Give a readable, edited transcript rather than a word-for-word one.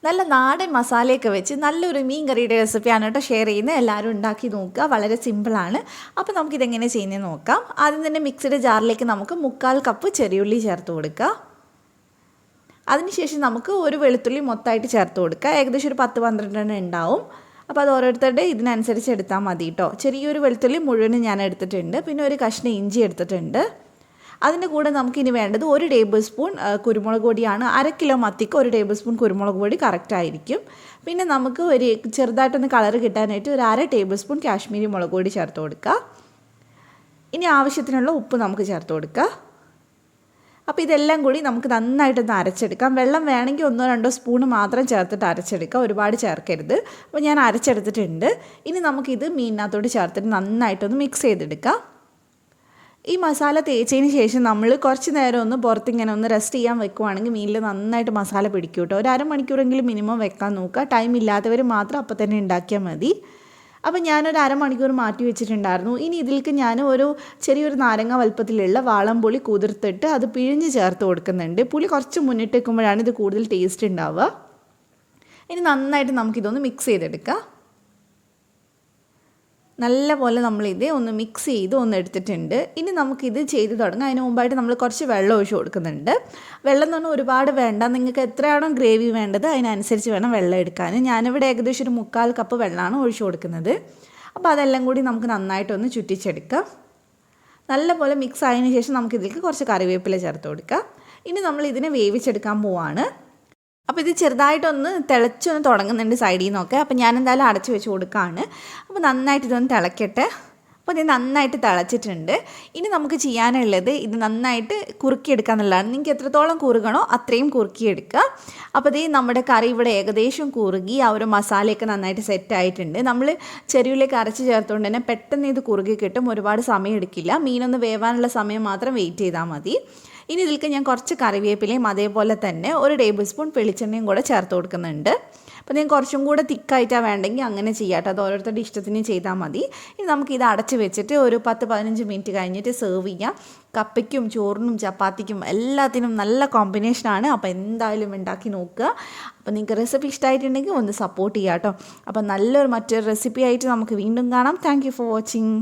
നല്ല നാടൻ മസാലയൊക്കെ വെച്ച് നല്ലൊരു മീൻ കറിയുടെ റെസിപ്പിയാണ് കേട്ടോ ഷെയർ ചെയ്യുന്നത്. എല്ലാവരും ഉണ്ടാക്കി നോക്കുക, വളരെ സിമ്പിളാണ്. അപ്പോൾ നമുക്കിതെങ്ങനെ ചെയ്യുന്നത് നോക്കാം. ആദ്യം തന്നെ മിക്സിയുടെ ജാറിലേക്ക് നമുക്ക് 1/4 കപ്പ് ചെറിയുള്ളി ചേർത്ത് കൊടുക്കുക. അതിനുശേഷം നമുക്ക് ഒരു വെളുത്തുള്ളി മൊത്തമായിട്ട് ചേർത്ത് കൊടുക്കുക. ഏകദേശം ഒരു 10-12 ഉണ്ടാവും. അപ്പോൾ അത് ഓരോരുത്തരുടെ ഇതിനനുസരിച്ച് എടുത്താൽ മതി കേട്ടോ. ചെറിയൊരു വെളുത്തുള്ളി മുഴുവനും ഞാൻ എടുത്തിട്ടുണ്ട്. പിന്നെ ഒരു കഷ്ണം ഇഞ്ചി എടുത്തിട്ടുണ്ട്. അതിൻ്റെ കൂടെ നമുക്കിനി വേണ്ടത് 1 ടേബിൾ സ്പൂൺ കുരുമുളക് പൊടിയാണ്. 1/2 കിലോ മത്തിക്ക് 1 ടേബിൾ സ്പൂൺ കുരുമുളക് പൊടി കറക്റ്റ് ആയിരിക്കും. പിന്നെ നമുക്ക് ഒരു ചെറുതായിട്ടൊന്ന് കളർ കിട്ടാനായിട്ട് ഒരു 1/2 ടേബിൾ സ്പൂൺ കാശ്മീരി മുളക് പൊടി ചേർത്ത് കൊടുക്കുക. ഇനി ആവശ്യത്തിനുള്ള ഉപ്പ് നമുക്ക് ചേർത്ത് കൊടുക്കുക. അപ്പോൾ ഇതെല്ലാം കൂടി നമുക്ക് നന്നായിട്ടൊന്ന് അരച്ചെടുക്കാം. വെള്ളം വേണമെങ്കിൽ 1-2 സ്പൂൺ മാത്രം ചേർത്തിട്ട് അരച്ചെടുക്കുക, ഒരുപാട് ചേർക്കരുത്. അപ്പോൾ ഞാൻ അരച്ചെടുത്തിട്ടുണ്ട്. ഇനി നമുക്കിത് മീനിനകത്തോട്ട് ചേർത്തിട്ട് നന്നായിട്ടൊന്ന് മിക്സ് ചെയ്തെടുക്കാം. ഈ മസാല തേച്ചതിന് ശേഷം നമ്മൾ കുറച്ച് നേരം ഒന്ന് പുറത്തിങ്ങനെ ഒന്ന് റെസ്റ്റ് ചെയ്യാൻ വെക്കുവാണെങ്കിൽ മീനിൽ നന്നായിട്ട് മസാല പിടിക്കും കേട്ടോ. ഒരു അരമണിക്കൂറെങ്കിലും മിനിമം വെക്കാൻ നോക്കുക. ടൈം ഇല്ലാത്തവർ മാത്രം അപ്പോൾ തന്നെ ഉണ്ടാക്കിയാൽ മതി. അപ്പോൾ ഞാനൊരു അരമണിക്കൂർ മാറ്റി വെച്ചിട്ടുണ്ടായിരുന്നു. ഇനി ഇതിലേക്ക് ഞാൻ ഒരു ചെറിയൊരു നാരങ്ങ വലുപ്പത്തിലുള്ള വാളംപുളി കുതിർത്തിട്ട് അത് പിഴിഞ്ഞ് ചേർത്ത് കൊടുക്കുന്നുണ്ട്. പുളി കുറച്ച് മുന്നിട്ട് വെക്കുമ്പോഴാണ് ഇത് കൂടുതൽ ടേസ്റ്റ് ഉണ്ടാവുക. ഇനി നന്നായിട്ട് നമുക്കിതൊന്ന് മിക്സ് ചെയ്തെടുക്കാം. നല്ലപോലെ നമ്മളിത് ഒന്ന് മിക്സ് ചെയ്ത് ഒന്ന് എടുത്തിട്ടുണ്ട്. ഇനി നമുക്കിത് ചെയ്ത് തുടങ്ങാം. അതിന് മുമ്പായിട്ട് നമ്മൾ കുറച്ച് വെള്ളം ഒഴിച്ച് കൊടുക്കുന്നുണ്ട്. വെള്ളം എന്ന് പറഞ്ഞാൽ ഒരുപാട് വേണ്ട, നിങ്ങൾക്ക് എത്രയാണോ ഗ്രേവി വേണ്ടത് അതിനനുസരിച്ച് വേണം വെള്ളം എടുക്കാൻ. ഞാനിവിടെ ഏകദേശം ഒരു 1/4 കപ്പ് വെള്ളമാണ് ഒഴിച്ച് കൊടുക്കുന്നത്. അപ്പോൾ അതെല്ലാം കൂടി നമുക്ക് നന്നായിട്ടൊന്ന് ചുറ്റിച്ചെടുക്കാം. നല്ലപോലെ മിക്സ് ആയതിനു ശേഷം നമുക്കിതിലേക്ക് കുറച്ച് കറിവേപ്പില ചേർത്ത് കൊടുക്കാം. ഇനി നമ്മൾ ഇതിനെ വേവിച്ചെടുക്കാൻ പോവാണ്. അപ്പോൾ ഇത് ചെറുതായിട്ടൊന്ന് തിളച്ചൊന്ന് തുടങ്ങുന്നുണ്ട് സൈഡിൽ നിന്നൊക്കെ. അപ്പോൾ ഞാൻ എന്തായാലും അടച്ച് വെച്ച് കൊടുക്കുകയാണ്. അപ്പോൾ നന്നായിട്ട് ഇതൊന്ന് തിളക്കട്ടെ. അപ്പോൾ ഇത് നന്നായിട്ട് തിളച്ചിട്ടുണ്ട്. ഇനി നമുക്ക് ചെയ്യാനുള്ളത് ഇത് നന്നായിട്ട് കുറുക്കിയെടുക്കുക എന്നുള്ളതാണ്. നിങ്ങൾക്ക് എത്രത്തോളം കുറുകണോ അത്രയും കുറുക്കിയെടുക്കുക. അപ്പോൾ ഇത് നമ്മുടെ കറി ഇവിടെ ഏകദേശം കുറുകി ആ ഒരു മസാലയൊക്കെ നന്നായിട്ട് സെറ്റായിട്ടുണ്ട്. നമ്മൾ ചെറിയുള്ളിലേക്ക് അരച്ച് ചേർത്തുകൊണ്ട് തന്നെ പെട്ടെന്ന് ഇത് കുറുകി കിട്ടും, ഒരുപാട് സമയം എടുക്കില്ല. മീനൊന്ന് വേവാനുള്ള സമയം മാത്രം വെയിറ്റ് ചെയ്താൽ മതി. ഇനി ഇതിലേക്ക് ഞാൻ കുറച്ച് കറിവേപ്പിലയും അതേപോലെ തന്നെ 1 ടേബിൾ സ്പൂൺ വെളിച്ചെണ്ണയും കൂടെ ചേർത്ത് കൊടുക്കുന്നുണ്ട്. അപ്പോൾ ഞാൻ കുറച്ചും കൂടെ തിക്കായിട്ടാണ് വേണ്ടെങ്കിൽ അങ്ങനെ ചെയ്യാട്ടോ, അത് ഓരോരുത്തരുടെ ഇഷ്ടത്തിന് ചെയ്താൽ മതി. ഇനി നമുക്കിത് അടച്ച് വെച്ചിട്ട് ഒരു 10-15 മിനിറ്റ് കഴിഞ്ഞിട്ട് സെർവ് ചെയ്യാം. കപ്പയ്ക്കും ചോറിനും ചപ്പാത്തിക്കും എല്ലാത്തിനും നല്ല കോമ്പിനേഷനാണ്. അപ്പോൾ എന്തായാലും ഉണ്ടാക്കി നോക്കുക. അപ്പോൾ നിങ്ങൾക്ക് റെസിപ്പി ഇഷ്ടമായിട്ടുണ്ടെങ്കിൽ ഒന്ന് സപ്പോർട്ട് ചെയ്യാം കേട്ടോ. അപ്പോൾ നല്ലൊരു മറ്റൊരു റെസിപ്പി ആയിട്ട് നമുക്ക് വീണ്ടും കാണാം. Thank you for watching.